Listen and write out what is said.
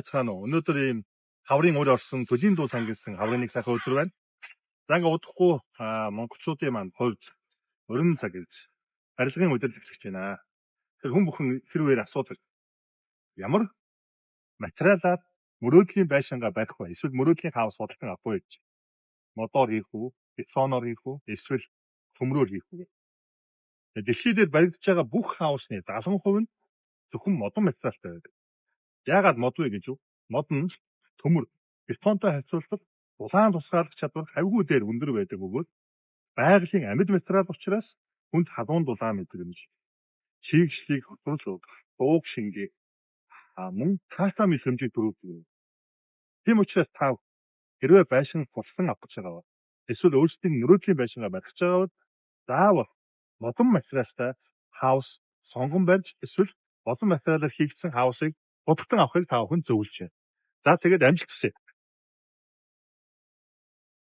Цаана уу. Өнөөдөр ийм хаврын үр орсон төдийн дуу цангилсан хаврын нэг сайхан өдөр байна. За ингээ удахгүй монголчуудын маань хувьд өрн цаг гэж барилгын удирдал эхлэж байна. Тэр хүн бүхэн тэр үеэр асуудаг. Ямар материалаар мөрөөдлийн байшингаа барих вэ? Эсвэл мөрөөдлийн хаус судалсан авах вэ гэж. Модоор хийх үү, бетоноор хийх үү, эсвэл төмрөөр хийх үү? Дэлхийд дээр баригдаж байгаа бүх хаусны 70% нь зөвхөн модон материалтай байдаг. Яагаад мод вэ гэж юу? Мод нь төмөр, бетонтой харьцуулбал дулаан тусгаарлах чадвар хавьгүй дээр өндөр байдаг бөгөөд байгалийн амьд материал учраас хүнд халуун дулаан мэдрэмж, чийгшлийг хөдөлж удах, дууг шингээ мөн таатаа мэдрэмжийг төрүүлдэг. Тийм учраас та хэрвээ байшин тулсан авах гэж байгаа бол эсвэл өөрсдийн мөрөөдлийн байшингаа барих гэж байгаа бол заавал модон материалтай хаус сонгон барьж эсвэл олон материалаар хийгдсэн хаусыг худалдан авахыг та бүхэн зөвлөж байна. За тэгээд амжилт хүсье.